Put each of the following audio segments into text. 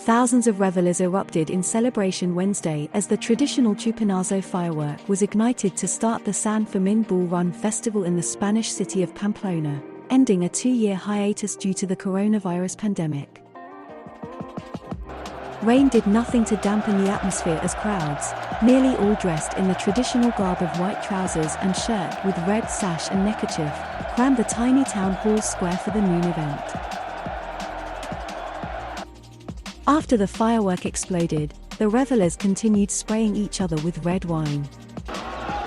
thousands of revelers erupted in celebration Wednesday as the traditional Chupinazo firework was ignited to start the San Fermin Bull Run festival in the Spanish city of Pamplona, ending a 2-year hiatus due to the coronavirus pandemic. Rain did nothing to dampen the atmosphere as crowds, nearly all dressed in the traditional garb of white trousers and shirt with red sash and neckerchief, crammed the tiny town hall square for the noon event. After the firework exploded, the revelers continued spraying each other with red wine.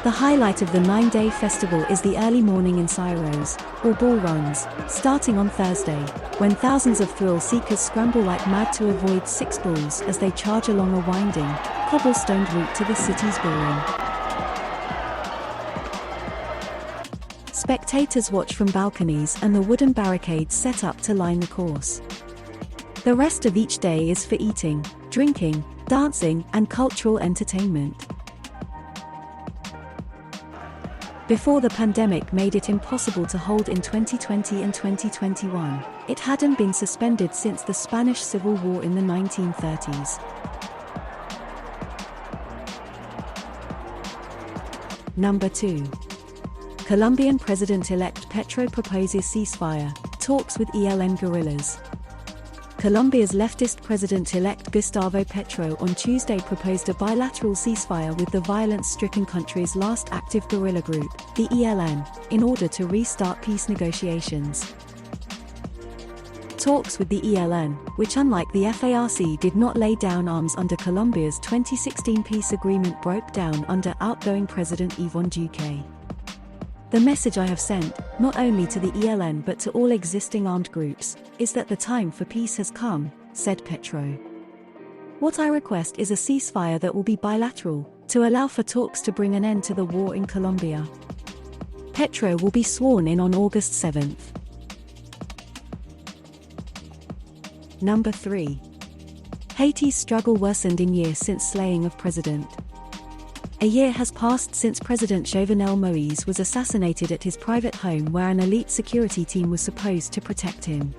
The highlight of the 9-day festival is the early morning ensayos, or bull runs, starting on Thursday, when thousands of thrill-seekers scramble like mad to avoid 6 bulls as they charge along a winding, cobblestoned route to the city's bullring. Spectators watch from balconies and the wooden barricades set up to line the course. The rest of each day is for eating, drinking, dancing, and cultural entertainment. Before the pandemic made it impossible to hold in 2020 and 2021, it hadn't been suspended since the Spanish Civil War in the 1930s. Number 2. Colombian President-elect Petro proposes ceasefire, talks with ELN guerrillas. Colombia's leftist president-elect Gustavo Petro on Tuesday proposed a bilateral ceasefire with the violence-stricken country's last active guerrilla group, the ELN, in order to restart peace negotiations. Talks with the ELN, which unlike the FARC did not lay down arms under Colombia's 2016 peace agreement, broke down under outgoing President Iván Duque. The message I have sent, not only to the ELN but to all existing armed groups, is that the time for peace has come, said Petro. What I request is a ceasefire that will be bilateral, to allow for talks to bring an end to the war in Colombia. Petro will be sworn in on August 7th. Number 3. Haiti's struggle worsened in year since slaying of president. A year has passed since President Jovenel Moïse was assassinated at his private home where an elite security team was supposed to protect him.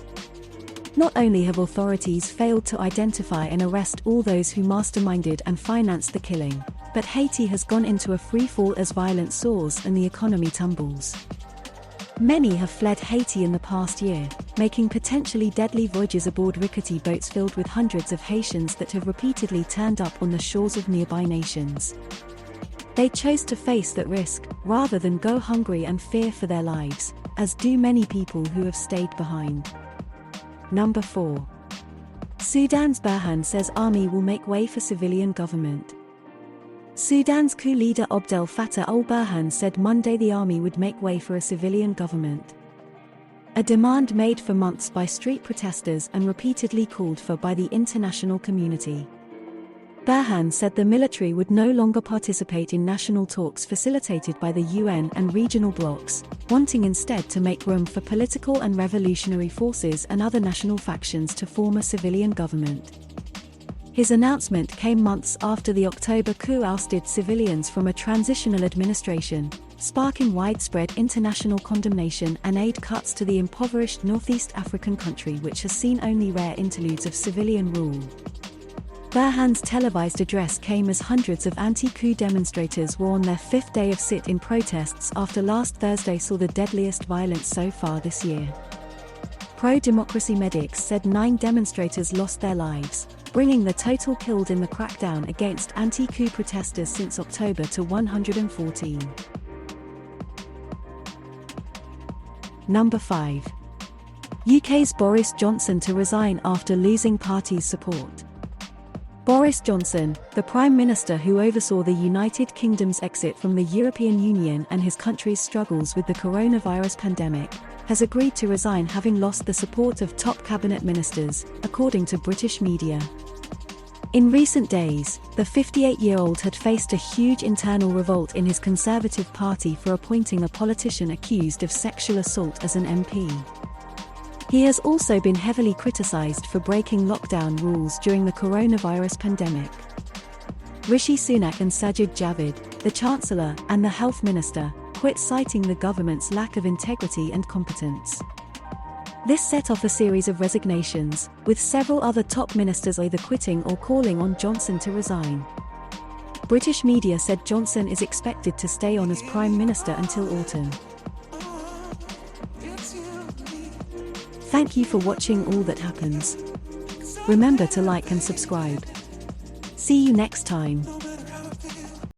Not only have authorities failed to identify and arrest all those who masterminded and financed the killing, but Haiti has gone into a free fall as violence soars and the economy tumbles. Many have fled Haiti in the past year, making potentially deadly voyages aboard rickety boats filled with hundreds of Haitians that have repeatedly turned up on the shores of nearby nations. They chose to face that risk, rather than go hungry and fear for their lives, as do many people who have stayed behind. Number 4. Sudan's Burhan says army will make way for civilian government. Sudan's coup leader Abdel Fattah al-Burhan said Monday the army would make way for a civilian government. A demand made for months by street protesters and repeatedly called for by the international community. Burhan said the military would no longer participate in national talks facilitated by the UN and regional blocs, wanting instead to make room for political and revolutionary forces and other national factions to form a civilian government. His announcement came months after the October coup ousted civilians from a transitional administration, sparking widespread international condemnation and aid cuts to the impoverished Northeast African country, which has seen only rare interludes of civilian rule. Burhan's televised address came as hundreds of anti-coup demonstrators were on their 5th day of sit-in protests after last Thursday saw the deadliest violence so far this year. Pro-democracy medics said 9 demonstrators lost their lives, bringing the total killed in the crackdown against anti-coup protesters since October to 114. Number 5. UK's Boris Johnson to resign after losing party's support. Boris Johnson, the Prime Minister who oversaw the United Kingdom's exit from the European Union and his country's struggles with the coronavirus pandemic, has agreed to resign having lost the support of top cabinet ministers, according to British media. In recent days, the 58-year-old had faced a huge internal revolt in his Conservative Party for appointing a politician accused of sexual assault as an MP. He has also been heavily criticised for breaking lockdown rules during the coronavirus pandemic. Rishi Sunak and Sajid Javid, the Chancellor and the Health Minister, quit, citing the government's lack of integrity and competence. This set off a series of resignations, with several other top ministers either quitting or calling on Johnson to resign. British media said Johnson is expected to stay on as Prime Minister until autumn. Thank you for watching All That Happens. Remember to like and subscribe. See you next time.